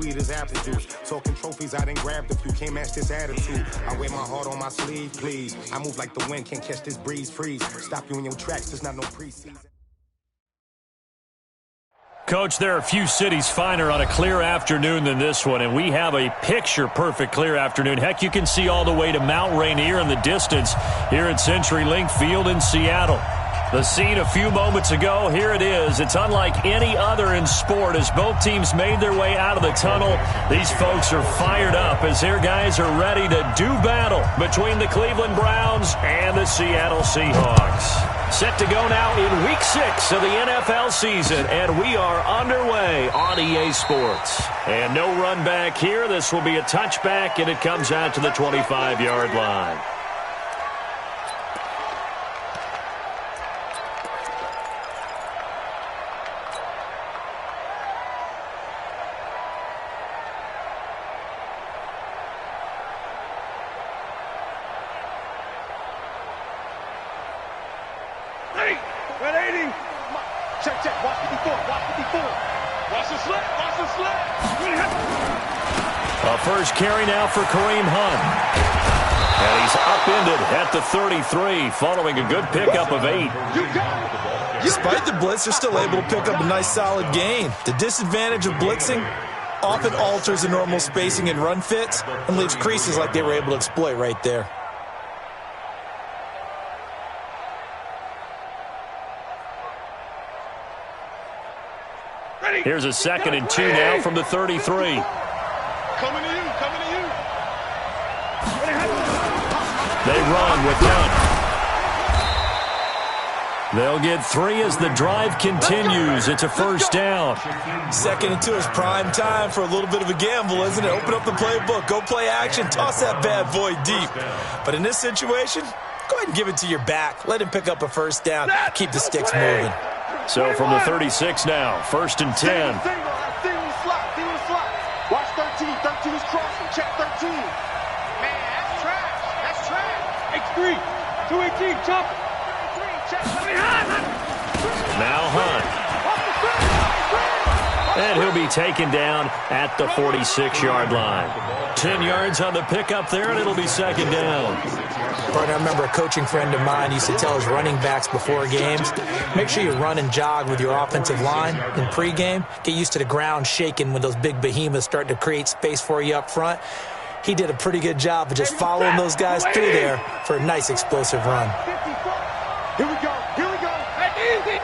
sweet as apple juice. Talking trophies, I didn't grab the few. Can't match this attitude. I wear my heart on my sleeve, please. I move like the wind, can't catch this breeze, freeze. Stop you in your tracks, there's not no preseason. Coach, there are a few cities finer on a clear afternoon than this one, and we have a picture-perfect clear afternoon. Heck, you can see all the way to Mount Rainier in the distance here at CenturyLink Field in Seattle. The scene a few moments ago, here it is. It's unlike any other in sport as both teams made their way out of the tunnel. These folks are fired up as their guys are ready to do battle between the Cleveland Browns and the Seattle Seahawks. Set to go now in Week 6 of the NFL season, and we are underway on EA Sports. And no run back here. This will be a touchback, and it comes out to the 25-yard line. First carry now for Kareem Hunt. And he's upended at the 33 following a good pickup of 8. Despite the blitz, they're still able to pick up a nice solid gain. The disadvantage of blitzing often alters the normal spacing and run fits and leaves creases like they were able to exploit right there. Here's a 2nd and 2 now from the 33. Coming to you. They run with Hunt. They'll get 3 as the drive continues. It's a first down. 2nd and 2 is prime time for a little bit of a gamble, isn't it? Open up the playbook, go play action, toss that bad boy deep. But in this situation, go ahead and give it to your back. Let him pick up a first down. Keep the sticks moving. So from the 36 now, 1st and 10. Watch 13. 13 is crossing. Check 13. Man, that's trash. That's trash. X3. 218. Jump. Now Hunt. And he'll be taken down at the 46-yard line. 10 yards on the pickup there, and it'll be 2nd down. Partner, I remember a coaching friend of mine used to tell his running backs before games, make sure you run and jog with your offensive line in pregame. Get used to the ground shaking when those big behemoths start to create space for you up front. He did a pretty good job of just following those guys through there for a nice explosive run. Here we go. Easy.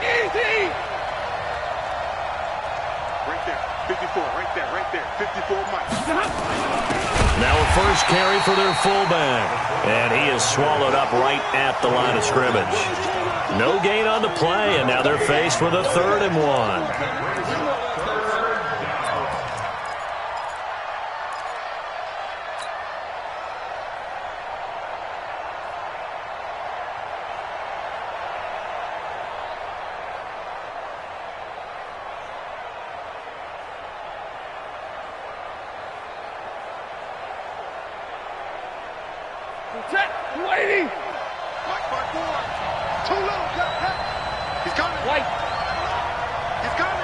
Right there. 54. Right there. 54 Mike. Now a first carry for their fullback. And he is swallowed up right at the line of scrimmage. No gain on the play, and now they're faced with a 3rd and 1. Waiting. Mike by 4. Too low. He's coming. White. He's coming.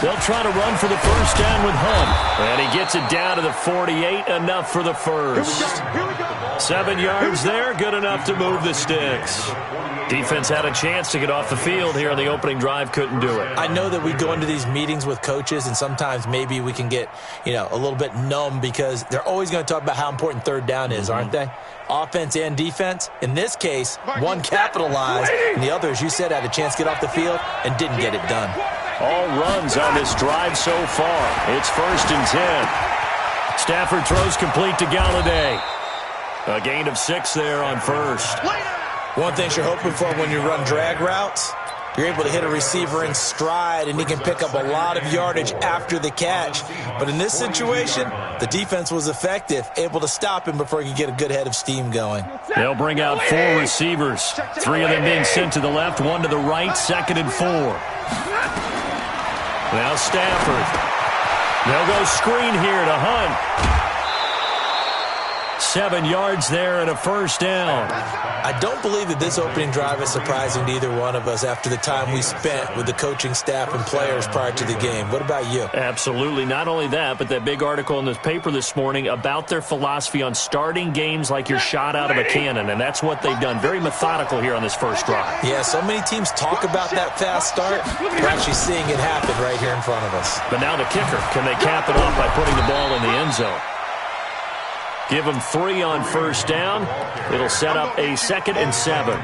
They'll try to run for the first down with Hunt. And he gets it down to the 48. Enough for the first. Here we go. 7 yards there. Good enough to move the sticks. Defense had a chance to get off the field here on the opening drive. Couldn't do it. I know that we go into these meetings with coaches, and sometimes maybe we can get, a little bit numb because they're always going to talk about how important 3rd down is, aren't they? Offense and defense. In this case, one capitalized, and the other, as you said, had a chance to get off the field and didn't get it done. All runs on this drive so far. It's 1st and 10. Stafford throws complete to Galladay. A gain of 6 there on first. One thing you're hoping for when you run drag routes, you're able to hit a receiver in stride, and he can pick up a lot of yardage after the catch. But in this situation, the defense was effective, able to stop him before he could get a good head of steam going. They'll bring out 4 receivers. 3 of them being sent to the left, 1 to the right, 2nd and 4. Now Stafford. They'll go screen here to Hunt. 7 yards there and a first down. I don't believe that this opening drive is surprising to either one of us after the time we spent with the coaching staff and players prior to the game. What about you? Absolutely. Not only that, but that big article in the paper this morning about their philosophy on starting games like you're shot out of a cannon, and that's what they've done. Very methodical here on this first drive. Yeah, so many teams talk about that fast start. We're actually seeing it happen right here in front of us. But now the kicker. Can they cap it off by putting the ball in the end zone? Give them 3 on first down. It'll set up a 2nd and 7.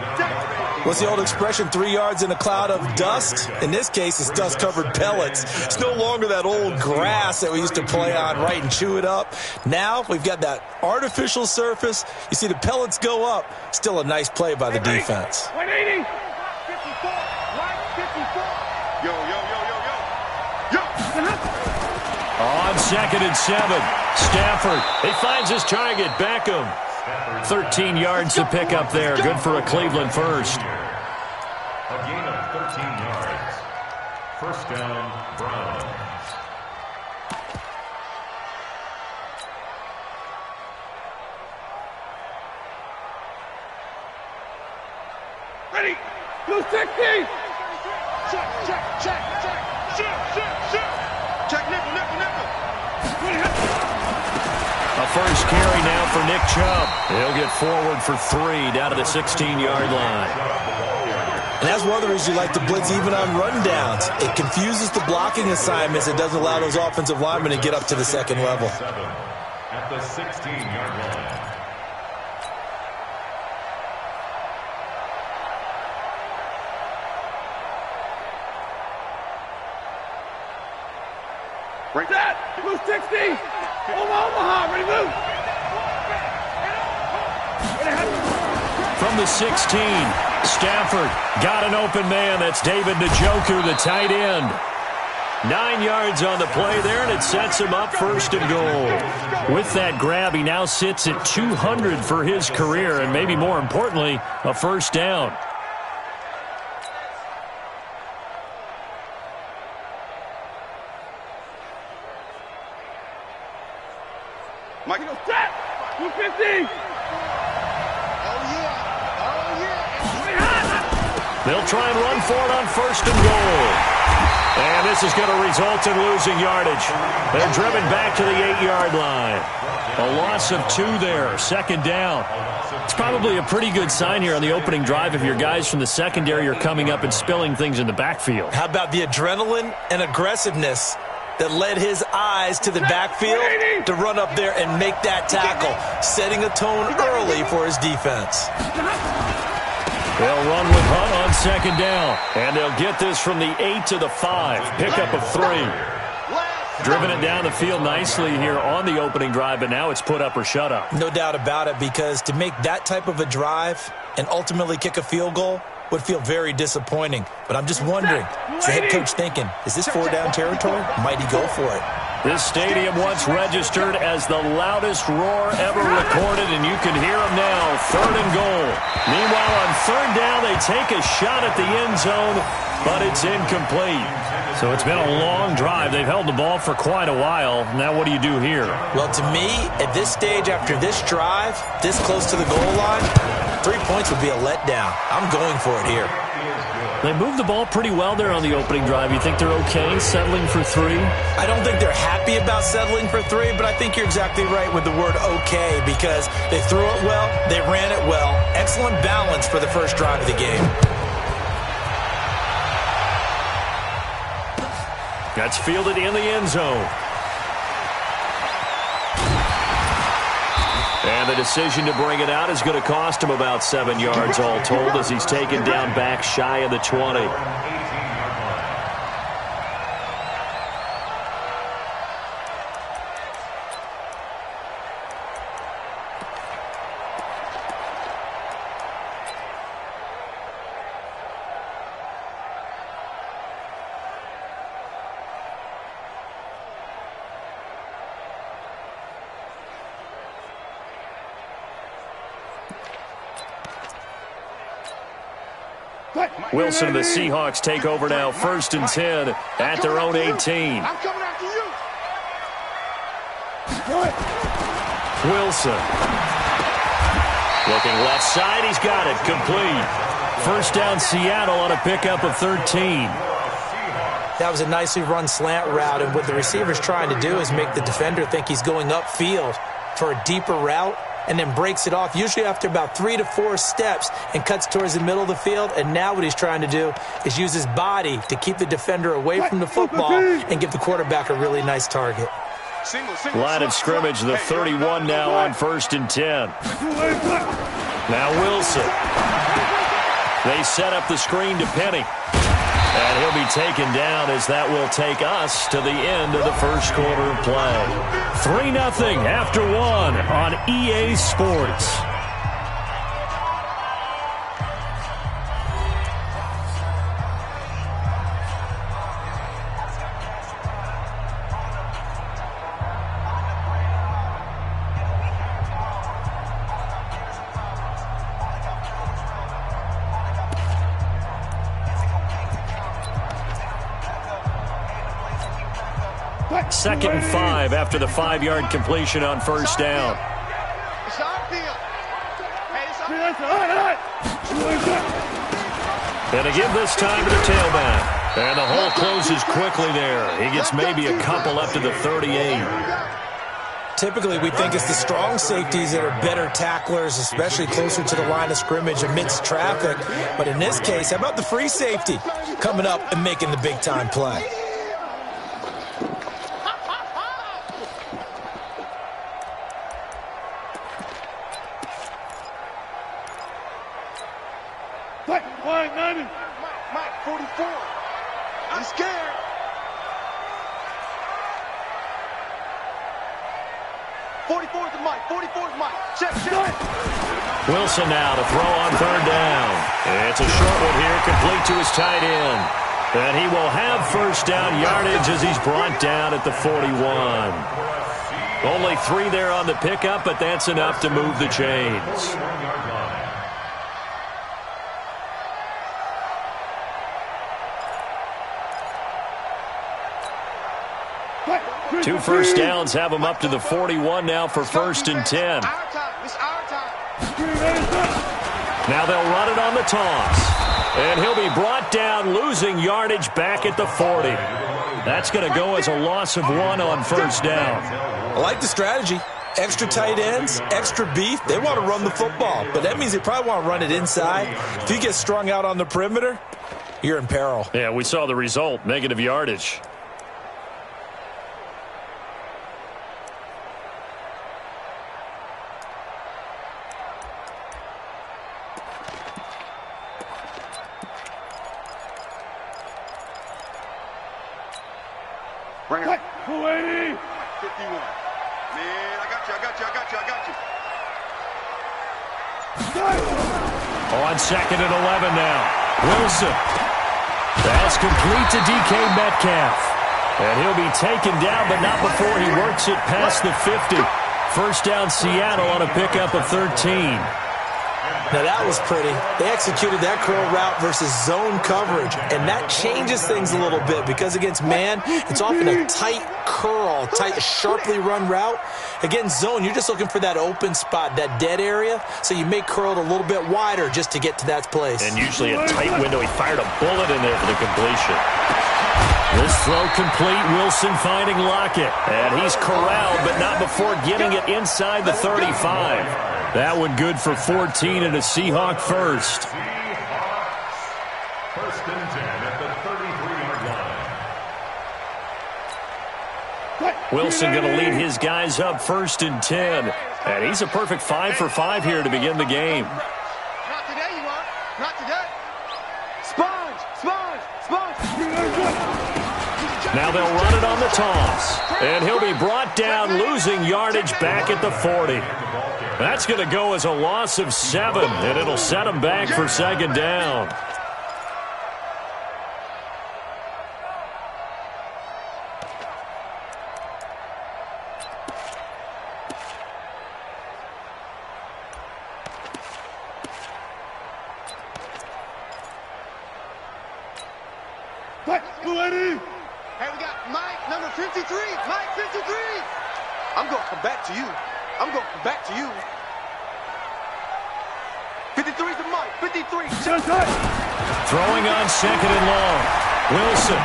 What's the old expression, 3 yards in a cloud of dust? In this case, it's dust-covered pellets. It's no longer that old grass that we used to play on, right, and chew it up. Now we've got that artificial surface. You see the pellets go up. Still a nice play by the defense. 180. 54. Yo, yo, yo, yo, yo. Yo. On 2nd and 7, Stafford. He finds his target, Beckham. 13 yards to pick up there. Good for a Cleveland first. A gain of 13 yards. First down, Browns. Ready. 260. Check, check, check, check. Check. Check, nickel, nickel, nickel. A first carry now for Nick Chubb. He'll get forward for 3 down to the 16-yard line. And that's one of the reasons you like to blitz even on rundowns. It confuses the blocking assignments. It doesn't allow those offensive linemen to get up to the second level. At the 16-yard line. Break that. 260. Omaha, ready, move. From the 16, Stafford got an open man. That's David Njoku, the tight end. 9 yards on the play there, and it sets him up 1st and goal. With that grab, he now sits at 200 for his career, and maybe more importantly, a first down. Mike, go step. 250. They'll try and run for it on 1st and goal. And this is going to result in losing yardage. They're driven back to the 8-yard line. A loss of 2 there, 2nd down. It's probably a pretty good sign here on the opening drive if your guys from the secondary are coming up and spilling things in the backfield. How about the adrenaline and aggressiveness that led his eyes to the backfield to run up there and make that tackle, setting a tone early for his defense. They'll run with Hunt on 2nd down, and they'll get this from the 8 to the 5. Pickup of 3. Driven it down the field nicely here on the opening drive, but now it's put up or shut up. No doubt about it, because to make that type of a drive and ultimately kick a field goal would feel very disappointing. But I'm just wondering, is the head coach thinking, is this 4-down territory? Might he go for it? This stadium once registered as the loudest roar ever recorded, and you can hear them now. 3rd and goal. Meanwhile, on 3rd down, they take a shot at the end zone, but it's incomplete. So it's been a long drive. They've held the ball for quite a while. Now what do you do here? Well, to me, at this stage after this drive, this close to the goal line, 3 points would be a letdown. I'm going for it here. They moved the ball pretty well there on the opening drive. You think they're okay settling for 3? I don't think they're happy about settling for 3, but I think you're exactly right with the word okay, because they threw it well, they ran it well. Excellent balance for the first drive of the game. That's fielded in the end zone. And the decision to bring it out is going to cost him about 7 yards all told as he's taken down back shy of the 20. Wilson and the Seahawks take over now, 1st and 10 at their own 18. I'm coming after you. Wilson Looking left side, he's got it. Complete. First down, Seattle on a pickup of 13. That was a nicely run slant route, and what the receiver's trying to do is make the defender think he's going upfield for a deeper route, and then breaks it off, usually after about 3 to 4 steps, and cuts towards the middle of the field. And now what he's trying to do is use his body to keep the defender away from the football and give the quarterback a really nice target. Line of scrimmage, the 31 now on 1st and 10. Now Wilson. They set up the screen to Penny. And he'll be taken down as that will take us to the end of the first quarter of play. 3-0 after 1 on EA Sports. Second and 5 after the 5-yard completion on first down. And again this time to the tailback. And the hole closes quickly there. He gets maybe a couple up to the 38. Typically, we think it's the strong safeties that are better tacklers, especially closer to the line of scrimmage amidst traffic. But in this case, how about the free safety coming up and making the big-time play? Mike, 44. I'm scared. Mike. 44 is Mike. Check. Wilson now to throw on third down. It's a short one here, complete to his tight end. And he will have first down yardage as he's brought down at the 41. Only 3 there on the pickup, but that's enough to move the chains. 2 first downs have him up to the 41 now for 1st and 10. Now they'll run it on the toss. And he'll be brought down, losing yardage back at the 40. That's going to go as a loss of 1 on first down. I like the strategy. Extra tight ends, extra beef. They want to run the football, but that means they probably want to run it inside. If you get strung out on the perimeter, you're in peril. Yeah, we saw the result, negative yardage. Bring it. 280. 51. Man, I got you. On 2nd and 11 now. Wilson. That's complete to DK Metcalf. And he'll be taken down, but not before he works it past the 50. First down Seattle on a pickup of 13. Now that was pretty. They executed that curl route versus zone coverage, and that changes things a little bit because against man, it's often a tight curl, sharply run route. Against zone, you're just looking for that open spot, that dead area, so you may curl it a little bit wider just to get to that place. And usually a tight window. He fired a bullet in there for the completion. This throw complete, Wilson finding Lockett. And he's corralled, but not before getting it inside the 35. That one good for 14 and a Seahawk first. First and 10 at the 33-yard line. Wilson going to lead his guys up 1st and 10. And he's a perfect 5 for 5 here to begin the game. Not today, you are. Not today. Sponge. Now they'll run it on the toss. And he'll be brought down, losing yardage back at the 40. That's going to go as a loss of 7, and it'll set him back for 2nd down. Hey, we got Mike, number 53. Mike, 53. I'm going to come back to you. 53's the mic. 53. Throwing on second and long. Wilson.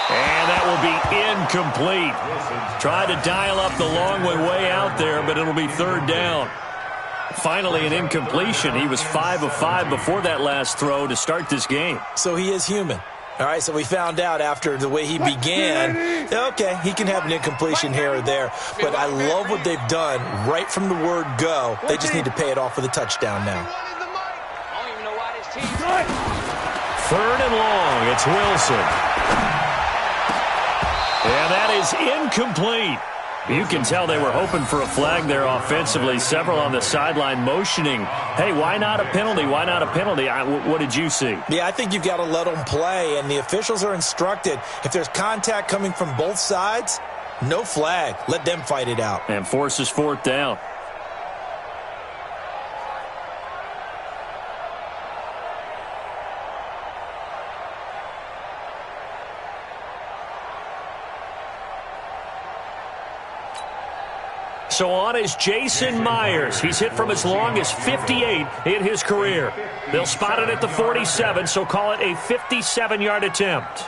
And that will be incomplete. Tried to dial up the long way out there, but it'll be third down. Finally, an incompletion. He was 5 of 5 before that last throw to start this game. So he is human. All right, so we found out after the way he began, okay, he can have an incompletion here or there, but I love what they've done right from the word go. They just need to pay it off with a touchdown now. Third and long, it's Wilson. And that is incomplete. You can tell they were hoping for a flag there offensively. Several on the sideline motioning, hey, why not a penalty? Why not a penalty? What did you see? Yeah, I think you've got to let them play, and the officials are instructed. If there's contact coming from both sides, no flag. Let them fight it out. And forces fourth down. So on is Jason Myers. He's hit from as long as 58 in his career. They'll spot it at the 47, so call it a 57-yard attempt.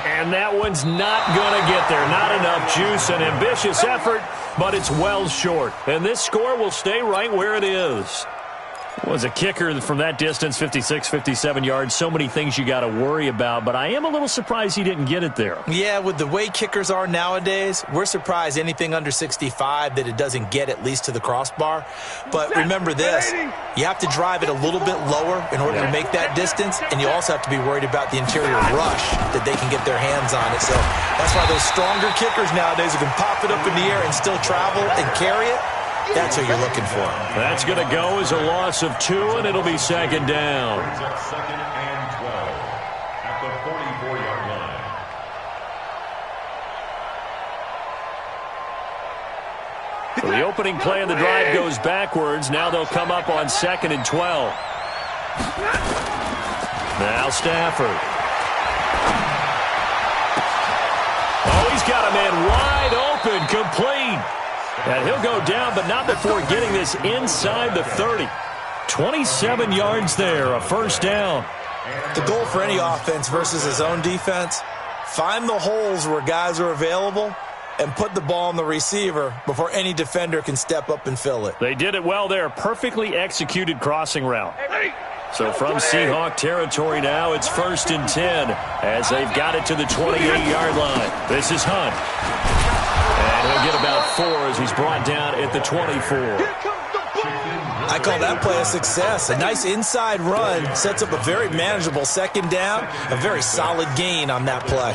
And that one's not going to get there. Not enough juice. An ambitious effort, but it's well short. And this score will stay right where it is. Was a kicker from that distance, 56, 57 yards. So many things you got to worry about, but I am a little surprised he didn't get it there. Yeah, with the way kickers are nowadays, we're surprised anything under 65 that it doesn't get at least to the crossbar. But remember this, you have to drive it a little bit lower in order to make that distance, and you also have to be worried about the interior rush that they can get their hands on it. So that's why those stronger kickers nowadays who can pop it up in the air and still travel and carry it, that's what you're looking for. That's going to go as a loss of 2, and it'll be second down. Second and 12 at the 44-yard line. So the opening play of the drive goes backwards. Now they'll come up on second and 12. Now Stafford. Oh, he's got a man wide open, complete. And he'll go down, but not before getting this inside the 30. 27 yards there, a first down. The goal for any offense versus his own defense, find the holes where guys are available and put the ball on the receiver before any defender can step up and fill it. They did it well there. Perfectly executed crossing route. So from Seahawk territory now, it's 1st and 10 as they've got it to the 28-yard line. This is Hunt. And he'll get about 4 as he's brought down at the 24. I call that play a success. A nice inside run sets up a very manageable second down, a very solid gain on that play.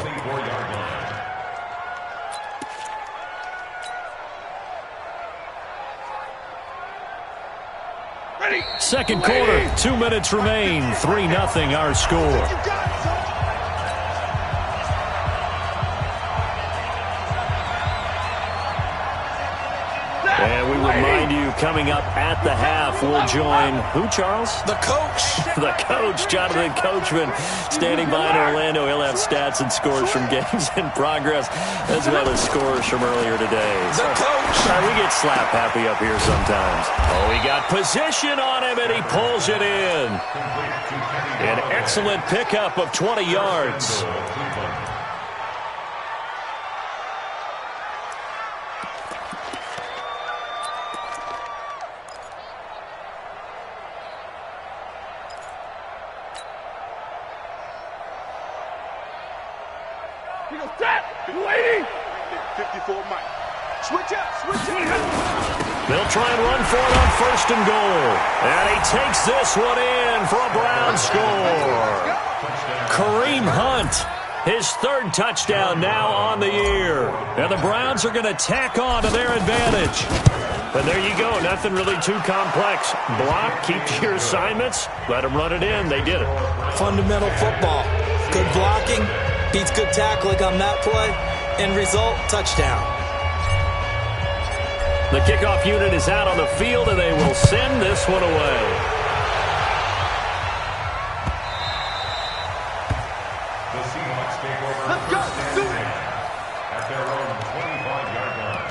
Second quarter, 2 minutes remain. 3-0 our score. And we remind you, coming up at the half, we'll join who, Charles? The coach. The coach, Jonathan Coachman, standing by in Orlando. He'll have stats and scores from games in progress, as well as scores from earlier today. The coach. We get slap happy up here sometimes. Oh, he got position on him, and he pulls it in. An excellent pickup of 20 yards. Waiting. 54 Mike. Switch up. They'll try and run for it on 1st and goal. And he takes this one in for a Brown score. Kareem Hunt, his 3rd touchdown now on the year. And the Browns are going to tack on to their advantage. And there you go. Nothing really too complex. Block, keep to your assignments, let them run it in. They did it. Fundamental football. Good blocking. Beats good tackling on that play. End result, touchdown. The kickoff unit is out on the field, and they will send this one away. The Seahawks take over first and 10 at their own 25-yard line.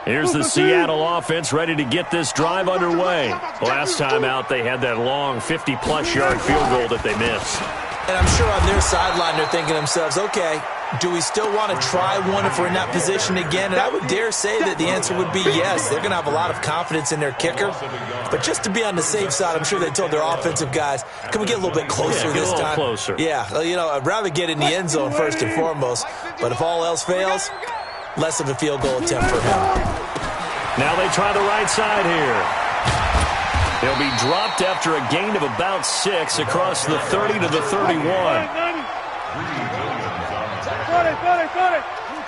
Here's the Seattle offense ready to get this drive underway. Last time out, they had that long 50-plus yard field goal that they missed. And I'm sure on their sideline they're thinking to themselves, okay, do we still want to try one if we're in that position again? And I would dare say that the answer would be yes. They're going to have a lot of confidence in their kicker. But just to be on the safe side, I'm sure they told their offensive guys, can we get a little bit closer this time? Closer. Yeah, you know, I'd rather get in the end zone first and foremost. But if all else fails, less of a field goal attempt for him. Now they try the right side here. He'll be dropped after a gain of about 6 across the 30 to the 31.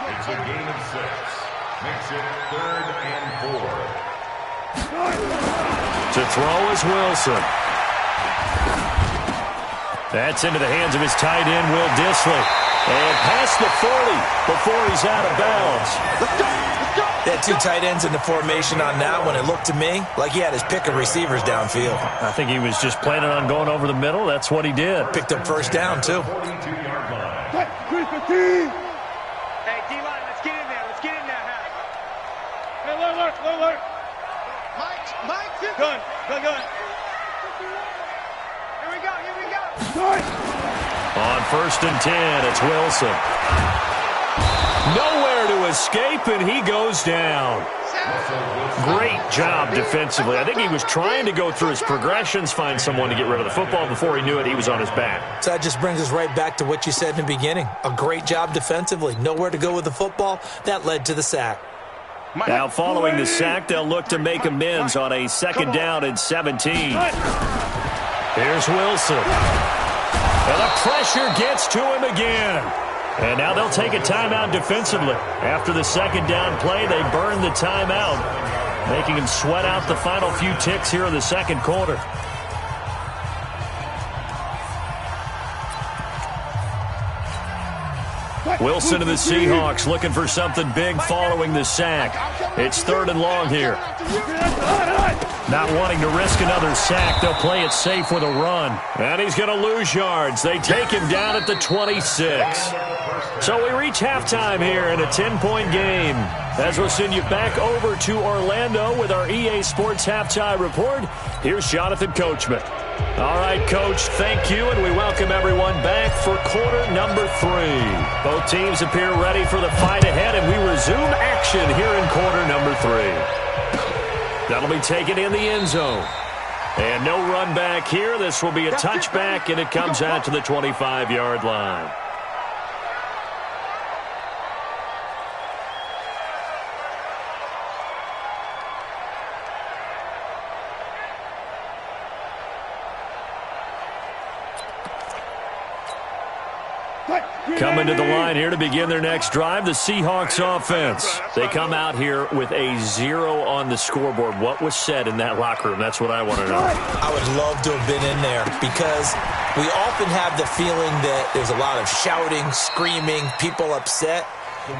It's a gain of 6. Makes it 3rd and 4. To throw is Wilson. That's into the hands of his tight end, Will Dissly. And past the 40 before he's out of bounds. They had 2 tight ends in the formation on that one. It looked to me like he had his pick of receivers downfield. I think he was just planning on going over the middle. That's what he did. Picked up first down, too. 42-yard line. Hey, D-line, let's get in there. Let's get in there, Hal. Hey, look. Mike. Gun. Here we go. On 1st and 10, it's Wilson. Nowhere to escape, and he goes down. Great job defensively. I think he was trying to go through his progressions, find someone to get rid of the football. Before he knew it, he was on his back. So that just brings us right back to what you said in the beginning. A great job defensively. Nowhere to go with the football. That led to the sack. Now, following the sack, they'll look to make amends on a 2nd down and 17. Here's Wilson. And the pressure gets to him again. And now they'll take a timeout defensively. After the 2nd down play, they burn the timeout, making him sweat out the final few ticks here in the 2nd quarter. Wilson and the Seahawks looking for something big following the sack. It's 3rd and long here. Not wanting to risk another sack, they'll play it safe with a run. And he's going to lose yards. They take him down at the 26. So we reach halftime here in a 10-point game. As we'll send you back over to Orlando with our EA Sports Halftime Report, here's Jonathan Coachman. All right, Coach, thank you, and we welcome everyone back for quarter number 3. Both teams appear ready for the fight ahead, and we resume action here in quarter number 3. That'll be taken in the end zone. And no run back here. This will be a touchback, and it comes out to the 25-yard line. Coming to the line here to begin their next drive, the Seahawks offense. They come out here with a 0 on the scoreboard. What was said in that locker room? That's what I want to know. I would love to have been in there because we often have the feeling that there's a lot of shouting, screaming, people upset.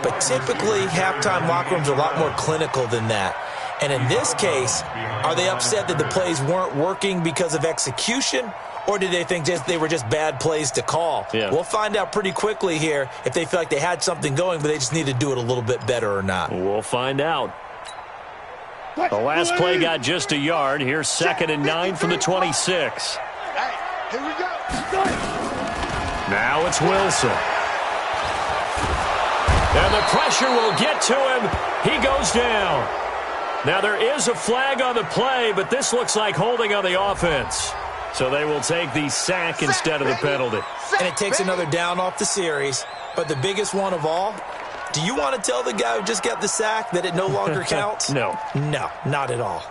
But typically, halftime locker rooms are a lot more clinical than that. And in this case, are they upset that the plays weren't working because of execution? Or did they think they were just bad plays to call? Yeah. We'll find out pretty quickly here if they feel like they had something going, but they just need to do it a little bit better or not. We'll find out. The last play got just a yard. Here's 2nd and 9 from the 26. Hey, here we go. Now it's Wilson. And the pressure will get to him. He goes down. Now there is a flag on the play, but this looks like holding on the offense. So they will take the sack instead of the penalty. And it takes another down off the series. But the biggest one of all, do you want to tell the guy who just got the sack that it no longer counts? No. No, not at all.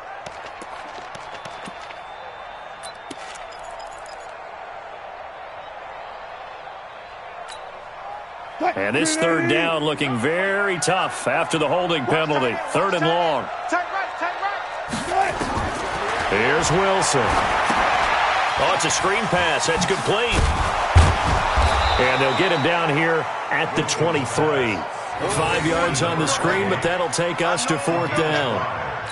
And this 3rd down looking very tough after the holding penalty. 3rd and long. Tight right. Here's Wilson. Oh, it's a screen pass. That's complete. And they'll get him down here at the 23. 5 yards on the screen, but that'll take us to 4th down.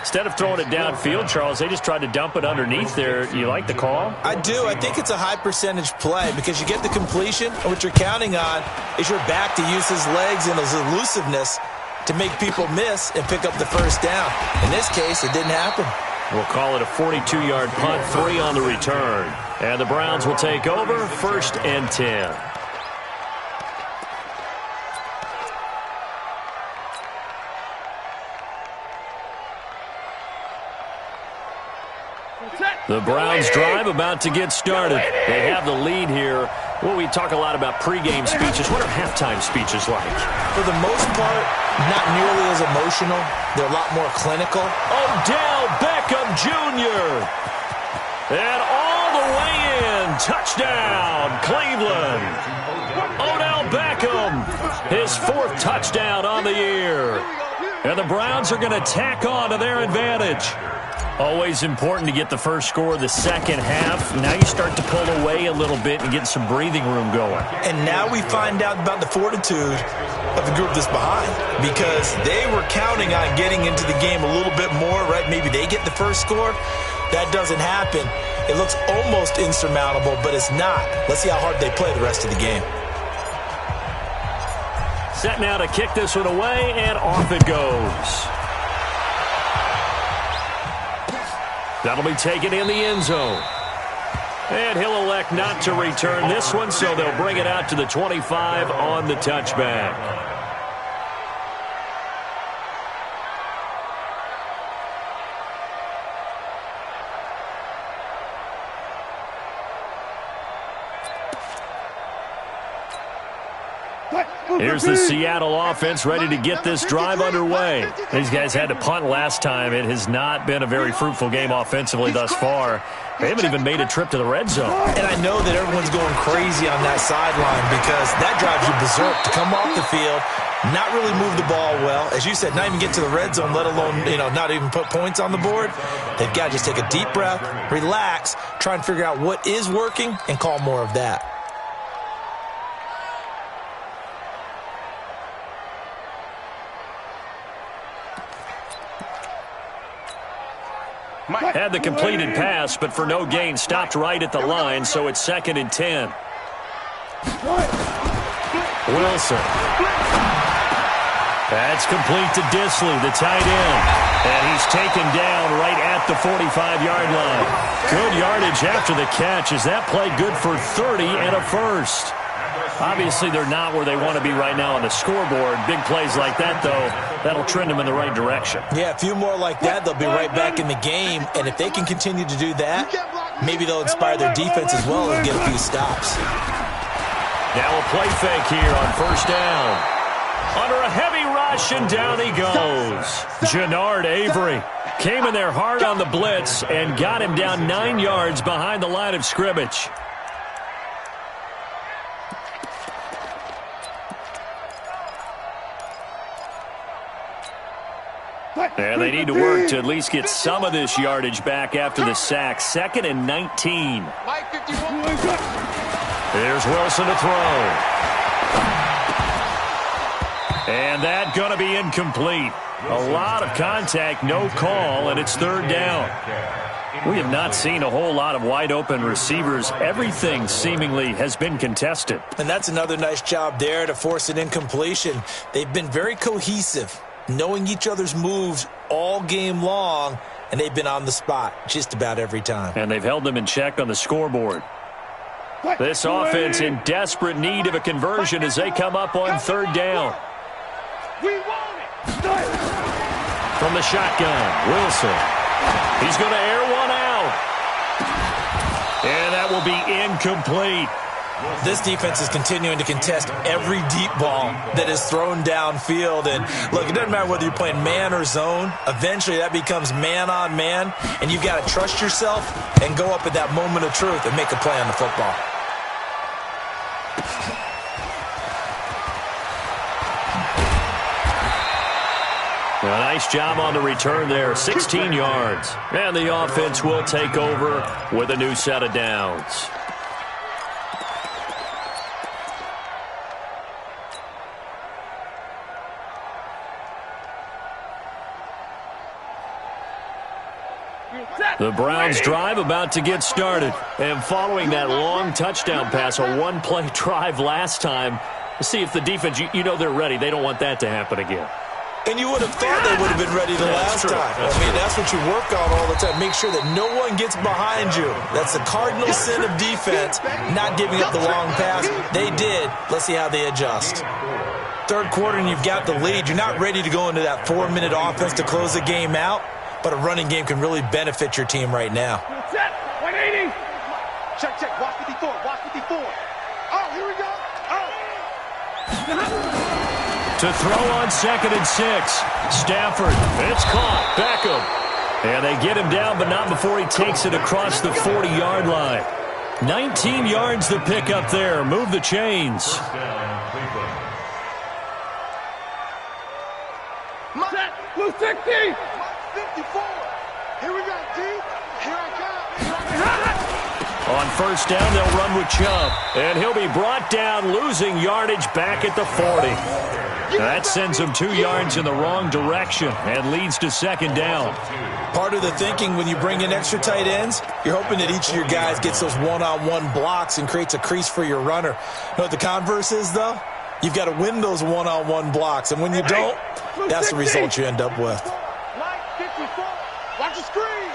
Instead of throwing it downfield, Charles, they just tried to dump it underneath there. You like the call? I do. I think it's a high percentage play because you get the completion, and what you're counting on is your back to use his legs and his elusiveness to make people miss and pick up the first down. In this case, it didn't happen. We'll call it a 42-yard punt, 3 on the return. And the Browns will take over, 1st and 10. The Browns drive about to get started. They have the lead here. Well, we talk a lot about pregame speeches. What are halftime speeches like? For the most part, not nearly as emotional. They're a lot more clinical. Odell Beckham Jr. And all the way in. Touchdown, Cleveland. Odell Beckham, his 4th touchdown on the year. And the Browns are going to tack on to their advantage. Always important to get the first score of the second half. Now you start to pull away a little bit and get some breathing room going. And now we find out about the fortitude of the group that's behind, because they were counting on getting into the game a little bit more, right? Maybe they get the first score. That doesn't happen. It looks almost insurmountable, but it's not. Let's see how hard they play the rest of the game. Set now to kick this one away, and off it goes. That'll be taken in the end zone. And he'll elect not to return this one, so they'll bring it out to the 25 on the touchback. Here's the Seattle offense ready to get this drive underway. These guys had to punt last time. It has not been a very fruitful game offensively thus far. They haven't even made a trip to the red zone. And I know that everyone's going crazy on that sideline because that drives you berserk to come off the field, not really move the ball well. As you said, not even get to the red zone, let alone, not even put points on the board. They've got to just take a deep breath, relax, try and figure out what is working, and call more of that. Had the completed pass, but for no gain, stopped right at the line, so it's 2nd and 10. Wilson. That's complete to Disley, the tight end. And he's taken down right at the 45-yard line. Good yardage after the catch. Is that play good for 30 and a first? Obviously, they're not where they want to be right now on the scoreboard. Big plays like that, though, that'll trend them in the right direction. Yeah, a few more like that, they'll be right back in the game. And if they can continue to do that, maybe they'll inspire their defense as well and get a few stops. Now a play fake here on 1st down. Under a heavy rush, and down he goes. Jannard Avery came in there hard on the blitz and got him down 9 yards behind the line of scrimmage. And they need to work to at least get some of this yardage back after the sack. 2nd and 19. Here's Wilson to throw. And that going to be incomplete. A lot of contact, no call, and it's 3rd down. We have not seen a whole lot of wide-open receivers. Everything seemingly has been contested. And that's another nice job there to force an incompletion. They've been very cohesive, knowing each other's moves all game long, and they've been on the spot just about every time. And they've held them in check on the scoreboard. This offense in desperate need of a conversion as they come up on 3rd down. From the shotgun, Wilson. He's going to air one out. And that will be incomplete. This defense is continuing to contest every deep ball that is thrown downfield. And, look, it doesn't matter whether you're playing man or zone. Eventually, that becomes man-on-man, and you've got to trust yourself and go up at that moment of truth and make a play on the football. A nice job on the return there, 16 yards. And the offense will take over with a new set of downs. The Browns drive about to get started. And following that long touchdown pass, a one-play drive last time, see if the defense, you know they're ready. They don't want that to happen again. And you would have thought they would have been ready the last time. I mean, that's what you work on all the time. Make sure that no one gets behind you. That's the cardinal sin of defense, not giving up the long pass. They did. Let's see how they adjust. Third quarter, and you've got the lead. You're not ready to go into that 4-minute offense to close the game out, but a running game can really benefit your team right now. Set, 180. Check, watch 54, watch 54. Oh, here we go. To throw on 2nd and 6. Stafford, it's caught. Beckham. And they get him down, but not before he takes it across the 40-yard line. 19 yards to pick up there. Move the chains. Set, blue 60. 54. Here we go, D. Here I come. On first down, they'll run with Chubb. And he'll be brought down, losing yardage back at the 40. That sends him 2 yards in the wrong direction and leads to 2nd down. Part of the thinking when you bring in extra tight ends, you're hoping that each of your guys gets those one-on-one blocks and creates a crease for your runner. You know what the converse is, though? You've got to win those one-on-one blocks, and when you don't, that's the result you end up with. Watch the screen.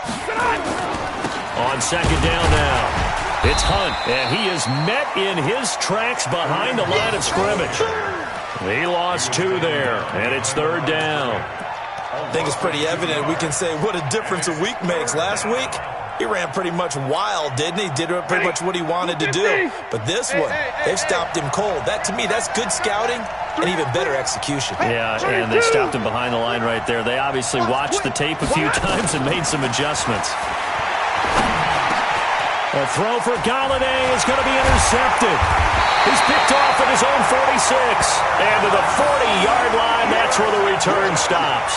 On 2nd down now, it's Hunt, and he is met in his tracks behind the line of scrimmage. He lost 2 there, and it's 3rd down. I think it's pretty evident. We can say what a difference a week makes. Last week, he ran pretty much wild, didn't he? Did pretty much what he wanted to do. But this one, they've stopped him cold. That, to me, that's good scouting and even better execution. Yeah, and they stopped him behind the line right there. They obviously watched the tape a few times and made some adjustments. A throw for Galladay is going to be intercepted. He's picked off at his own 46. And to the 40-yard line, that's where the return stops.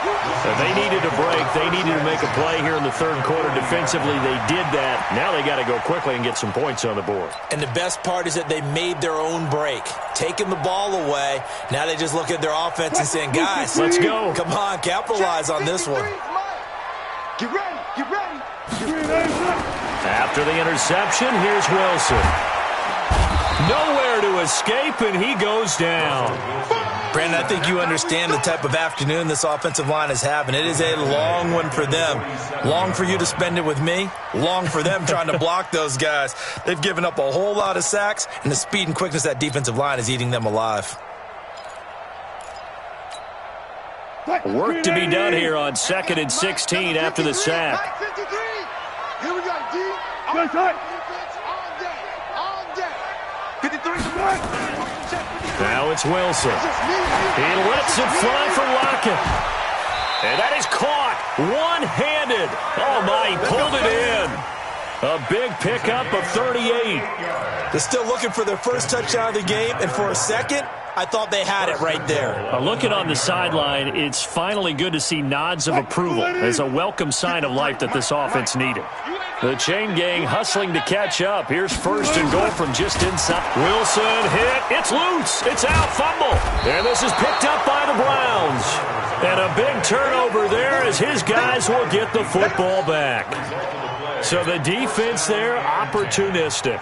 And they needed a break. They needed to make a play here in the 3rd quarter. Defensively, they did that. Now they got to go quickly and get some points on the board. And the best part is that they made their own break, taking the ball away. Now they just look at their offense and saying, guys, let's go. Come on, capitalize on this one. Get ready, get ready. After the interception, here's Wilson. Nowhere to escape, and he goes down. Brandon, I think you understand the type of afternoon this offensive line is having. It is a long one for them. Long for you to spend it with me. Long for them trying to block those guys. They've given up a whole lot of sacks, and the speed and quickness of that defensive line is eating them alive. Work to be done here on 2nd and 16 after the sack. Here we go, D. All day. 53. Now it's Wilson. He lets it fly for Lockett. And that is caught one-handed. Oh, my, he pulled it in. A big pickup of 38. They're still looking for their first touchdown of the game, and for a second, I thought they had it right there. Looking on the sideline, it's finally good to see nods of approval as a welcome sign of life that this offense needed. The chain gang hustling to catch up. Here's 1st and goal from just inside. Wilson hit. It's loose. It's out. Fumble. And this is picked up by the Browns. And a big turnover there as his guys will get the football back. So the defense there, opportunistic.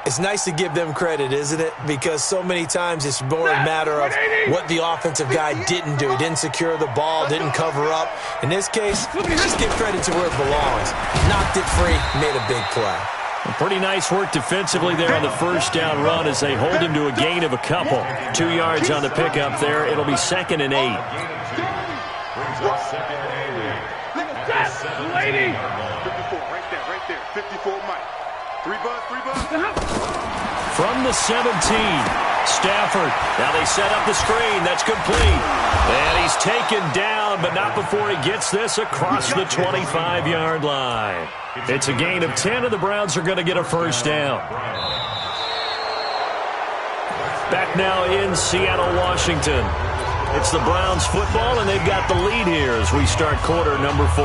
It's nice to give them credit, isn't it? Because so many times it's more a matter of what the offensive guy didn't do. He didn't secure the ball, didn't cover up. In this case, just give credit to where it belongs. Knocked it free, made a big play. Pretty nice work defensively there on the first down run as they hold him to a gain of a couple. 2 yards on the pickup there. It'll be 2nd and 8. Lady. 54, right there. 54, Mike. 3 buzz. From the 17, Stafford. Now they set up the screen. That's complete. And he's taken down, but not before he gets this across the 25-yard line. It's a gain of 10, and the Browns are going to get a first down. Back now in Seattle, Washington. It's the Browns football, and they've got the lead here as we start quarter number 4.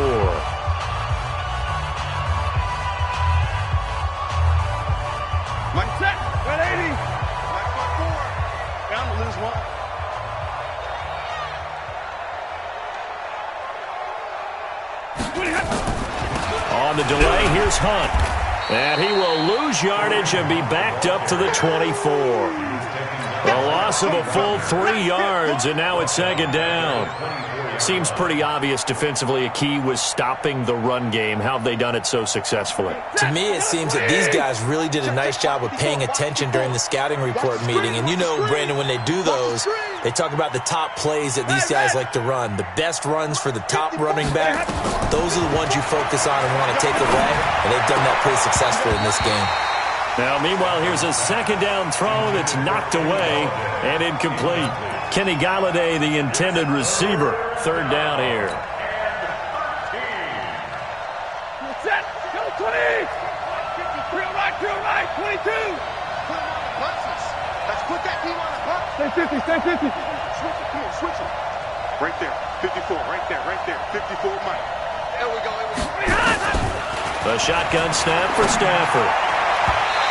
Mike set, 180. Mike 4. Down to lose 1. On the delay, here's Hunt. And he will lose yardage and be backed up to the 24. A loss loss of a full 3 yards, and now it's second down. Seems pretty obvious defensively a key was stopping the run game. How have they done it so successfully? To me, it seems that these guys really did a nice job of paying attention during the scouting report meeting. And you know, Brandon, when they do those, they talk about the top plays that these guys like to run. The best runs for the top running back, those are the ones you focus on and want to take away. And they've done that pretty successfully in this game. Now, meanwhile, here's a second down throw that's knocked away and incomplete. Kenny Galladay, the intended receiver. Third down here. Set. Go 20. 3 right, 22. Put him on the punches. Let's put that team on the punch. Stay 50. Switch it, here, switch it. Right there. 54, right there. 54, Mike. There we go. The shotgun snap for Stafford.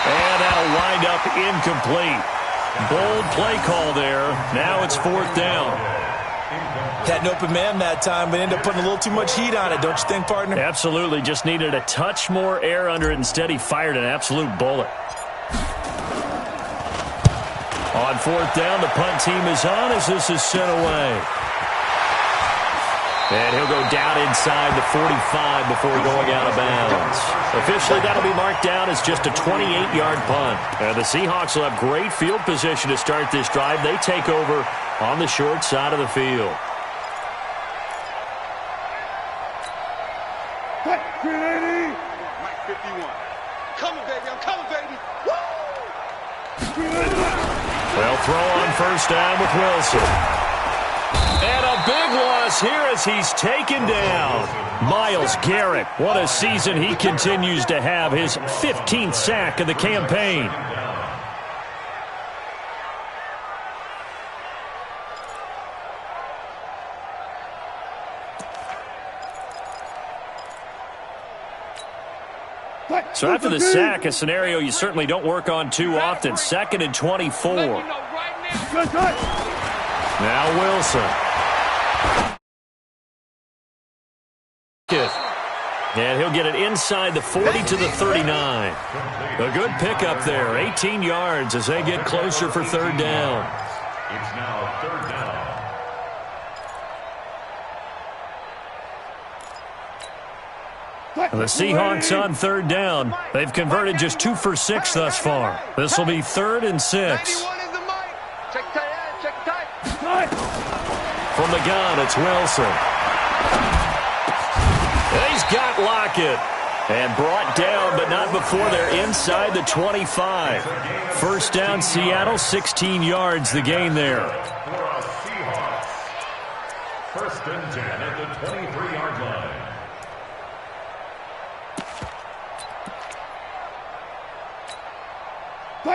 And that'll wind up incomplete. Bold play call there. Now it's fourth down. Had an open man that time, but ended up putting a little too much heat on it, don't you think, partner? Absolutely. Just needed a touch more air under it. Instead, he fired an absolute bullet. On fourth down, the punt team is on as this is sent away. And he'll go down inside the 45 before going out of bounds. Officially, that'll be marked down as just a 28-yard punt. And the Seahawks will have great field position to start this drive. They take over on the short side of the field. Mike 51. Coming, baby. I'm coming, baby. Woo! They'll throw on first down with Wilson. And a big loss here as he's taken down. Myles Garrett, what a season he continues to have. His 15th sack of the campaign. So after the sack, a scenario you certainly don't work on too often. 2nd and 24. Now Wilson. And he'll get it inside the 40 to the 39. A good pickup there. 18 yards as they get closer for third down. It's now third down. And the Seahawks on third down. They've converted just 2 for 6 thus far. This will be 3rd and 6. From the gun, it's Wilson. He's got Lockett. And brought down, but not before they're inside the 25. First down, Seattle, 16 yards the gain there. First and 10 at the 23-yard line.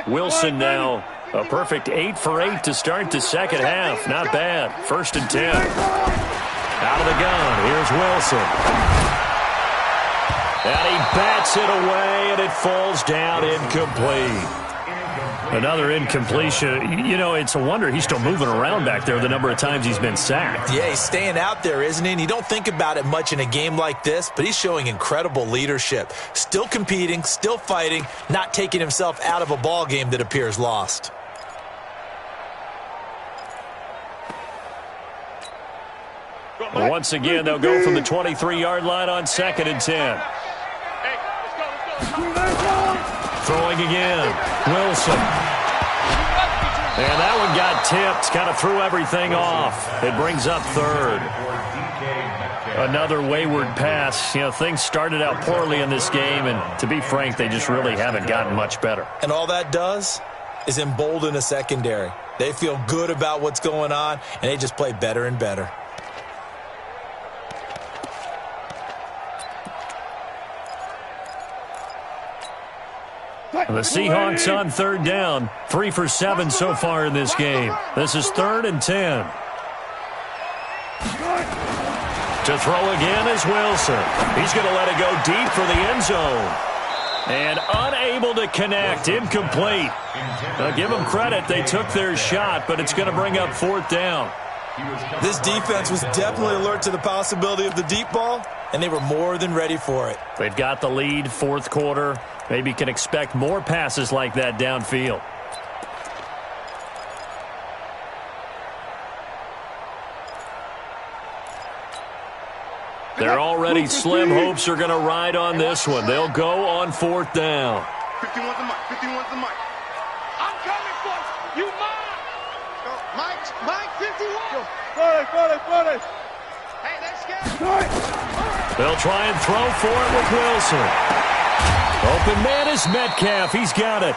Wilson now a perfect 8 for 8 to start the second half. Not bad. 1st and 10. Out of the gun. Here's Wilson. And he bats it away, and it falls down incomplete. Another incompletion. You know, it's a wonder he's still moving around back there the number of times he's been sacked. Yeah, he's staying out there, isn't he? And you don't think about it much in a game like this, but he's showing incredible leadership. Still competing, still fighting, not taking himself out of a ball game that appears lost. Well, once again, they'll go from the 23-yard line on 2nd and 10. Throwing again. Wilson. And that one got tipped. Kind of threw everything off. It brings up 3rd. Another wayward pass. You know, things started out poorly in this game, and to be frank, they just really haven't gotten much better. And all that does is embolden a secondary. They feel good about what's going on, and they just play better and better. The Seahawks on third down. 3 for 7 so far in this game. This is 3rd and 10. To throw again is Wilson. He's going to let it go deep for the end zone. And unable to connect. Incomplete. Now give them credit. They took their shot, but it's going to bring up 4th down. This defense was definitely alert to the possibility of the deep ball, and they were more than ready for it. They've got the lead, 4th quarter. Maybe can expect more passes like that downfield. Their already slim hopes are going to ride on this one. They'll go on 4th down. 51's the mic. 51's the mic. I'm coming, folks. You mine. Go. Mike, 51. Go. Hey, let's go. They'll try and throw for it with Wilson. Open man is Metcalf. He's got it.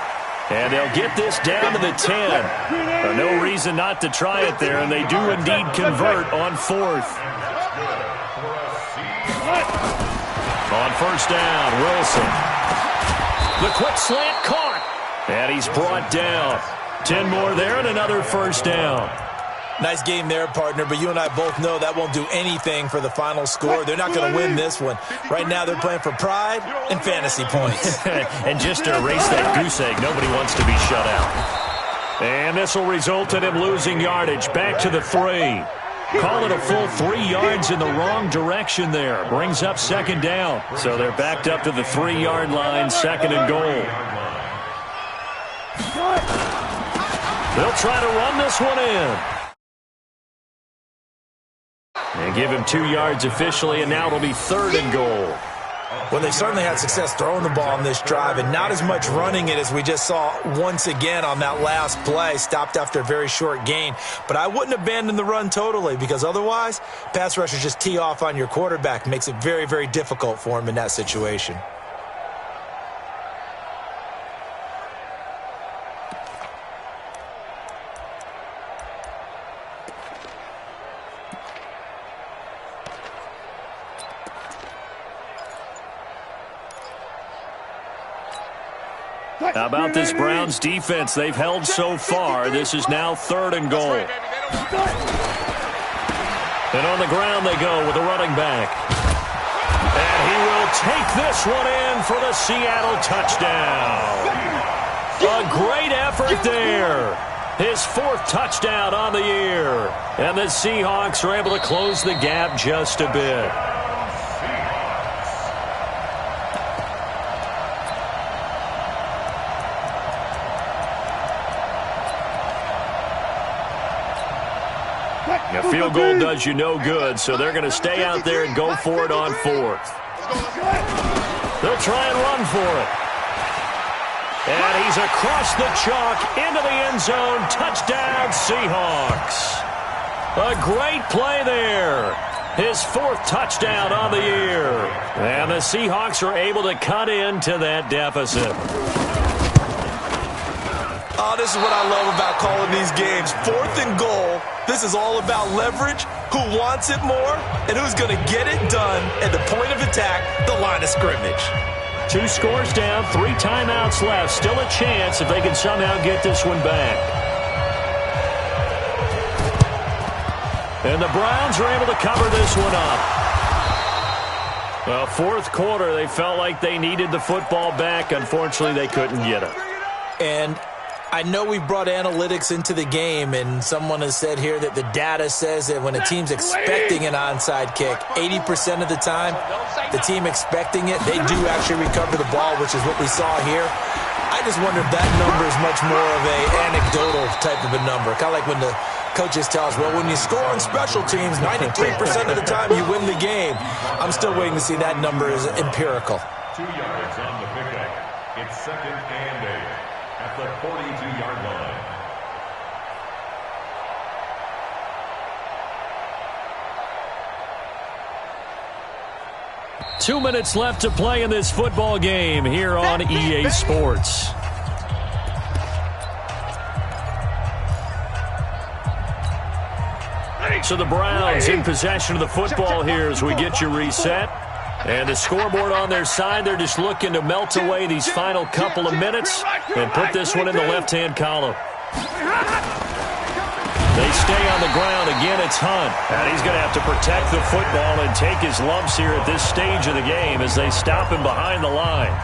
And they'll get this down to the 10. No reason not to try it there, and they do indeed convert on 4th. On 1st down, Wilson. The quick slant caught. And he's brought down. 10 more there and another 1st down. Nice game there, partner, but you and I both know that won't do anything for the final score. They're not going to win this one. Right now they're playing for pride and fantasy points. And just to erase that goose egg, nobody wants to be shut out. And this will result in him losing yardage. Back to the 3. Call it a full 3 yards in the wrong direction there. Brings up 2nd down. So they're backed up to the 3-yard line, 2nd and goal. They'll try to run this one in. And give him 2 yards officially, and now it'll be 3rd and goal. Well, they certainly had success throwing the ball on this drive, and not as much running it as we just saw once again on that last play. Stopped after a very short gain. But I wouldn't abandon the run totally, because otherwise, pass rushers just tee off on your quarterback. Makes it very, very difficult for him in that situation. How about this Browns defense? They've held so far. This is now 3rd and goal. And on the ground they go with the running back. And he will take this one in for the Seattle touchdown. A great effort there. His 4th touchdown on the year. And the Seahawks are able to close the gap just a bit. A field goal does you no good, so they're going to stay out there and go for it on 4th. They'll try and run for it. And he's across the chalk into the end zone. Touchdown, Seahawks. A great play there. His 4th touchdown on the year. And the Seahawks are able to cut into that deficit. Oh, this is what I love about calling these games. 4th and goal. This is all about leverage, who wants it more, and who's going to get it done at the point of attack, the line of scrimmage. 2 scores down, 3 timeouts left. Still a chance if they can somehow get this one back. And the Browns are able to cover this one up. Well, 4th quarter, they felt like they needed the football back. Unfortunately, they couldn't get it. And I know we brought analytics into the game, and someone has said here that the data says that when a team's expecting an onside kick, 80% of the time, the team expecting it, they do actually recover the ball, which is what we saw here. I just wonder if that number is much more of a anecdotal type of a number. Kind of like when the coaches tell us, well, when you score on special teams, 93% of the time you win the game. I'm still waiting to see that number is empirical. 2 yards on the pickup. It's 2nd and 8 at the 42-yard line. Two minutes left to play in this football game here on EA Sports. So the Browns in possession of the football here as we get you reset. And the scoreboard on their side, they're just looking to melt away these final couple of minutes and put this one in the left-hand column. They stay on the ground. Again, it's Hunt. And he's going to have to protect the football and take his lumps here at this stage of the game as they stop him behind the line.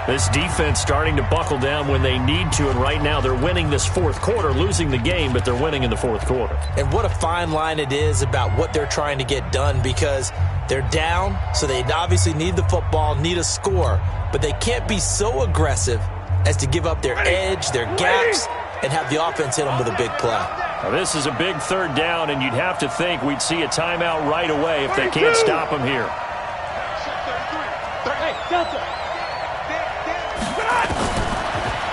This defense starting to buckle down when they need to, and right now they're winning this 4th quarter, losing the game, but they're winning in the 4th quarter. And what a fine line it is about what they're trying to get done, because they're down, so they obviously need the football, need a score, but they can't be so aggressive as to give up their edge, their gaps, and have the offense hit them with a big play. Now, this is a big third down, and you'd have to think we'd see a timeout right away if they can't stop him here.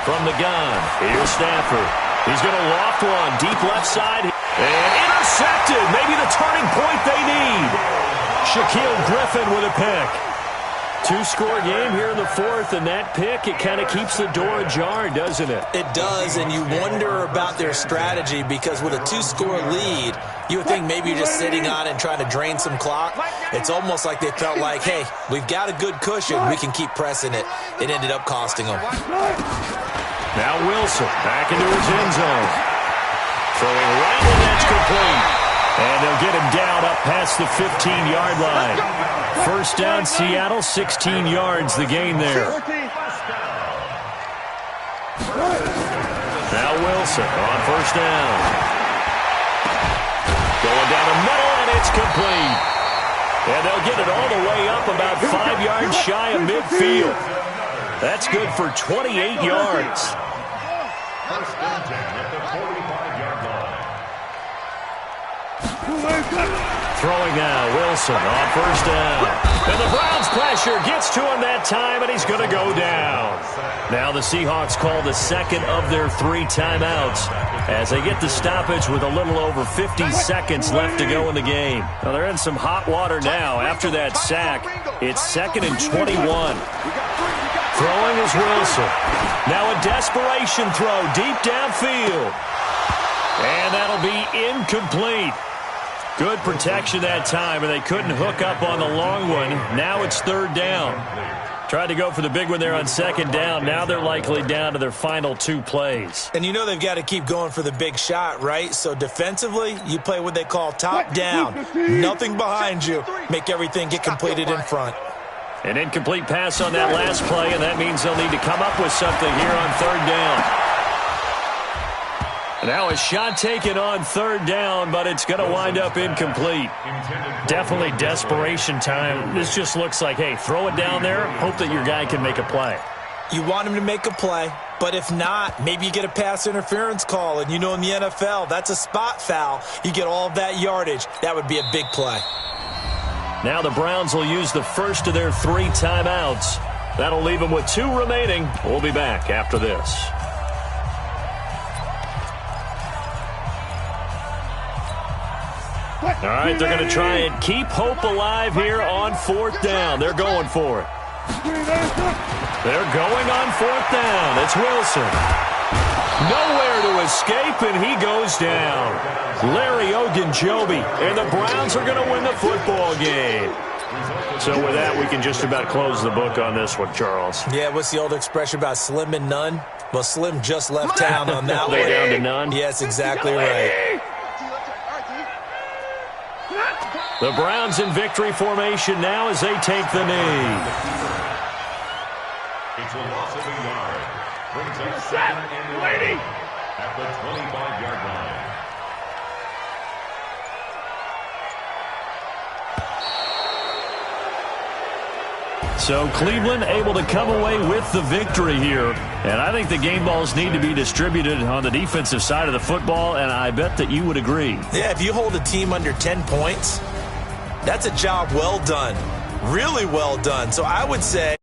From the gun, here's Stafford. He's going to loft one, deep left side, and intercepted. Maybe the turning point they need. Shaquille Griffin with a pick. Two-score game here in the fourth, and that pick, it kind of keeps the door ajar, doesn't it? It does, and you wonder about their strategy because with a two-score lead, you would think maybe you're just sitting on it and trying to drain some clock. It's almost like they felt like, hey, we've got a good cushion. We can keep pressing it. It ended up costing them. Now Wilson back into his end zone. Throwing right, and that's complete. And they'll get him down up past the 15-yard line. First down, Seattle, 16 yards, the gain there. Now Wilson on first down. Going down the middle, and it's complete. And they'll get it all the way up about 5 yards shy of midfield. That's good for 28 yards. First down at the 45-yard line. Throwing now, Wilson on first down. And the Browns' pressure gets to him that time, and he's going to go down. Now the Seahawks call the second of their 3 timeouts as they get the stoppage with a little over 50 seconds left to go in the game. Now they're in some hot water now after that sack. It's 2nd and 21. Throwing is Wilson. Now a desperation throw deep downfield. And that'll be incomplete. Good protection that time, and they couldn't hook up on the long one. Now it's 3rd down. Tried to go for the big one there on 2nd down. Now they're likely down to their final 2 plays. And you know they've got to keep going for the big shot, right? So defensively, you play what they call top down. Nothing behind you. Make everything get completed in front. An incomplete pass on that last play, and that means they'll need to come up with something here on 3rd down. Now a shot taken on 3rd down, but it's going to wind up incomplete. Definitely desperation time. This just looks like, hey, throw it down there, hope that your guy can make a play. You want him to make a play, but if not, maybe you get a pass interference call, and you know in the NFL, that's a spot foul. You get all of that yardage. That would be a big play. Now the Browns will use the first of their 3 timeouts. That'll leave them with 2 remaining. We'll be back after this. All right, they're going to try and keep hope alive here on 4th down. They're going for it. They're going on 4th down. It's Wilson. Nowhere to escape, and he goes down. Larry Ogunjobi, and the Browns are going to win the football game. So with that, we can just about close the book on this one, Charles. Yeah, what's the old expression about Slim and none? Well, Slim just left town on that one. They're down to none? Yes, exactly right. The Browns in victory formation now as they take the knee. It's a loss of a yard. Brings up 2nd and 11 at the 25-yard line. So Cleveland able to come away with the victory here. And I think the game balls need to be distributed on the defensive side of the football, and I bet that you would agree. Yeah, if you hold a team under 10 points, that's a job well done. Really well done. So I would say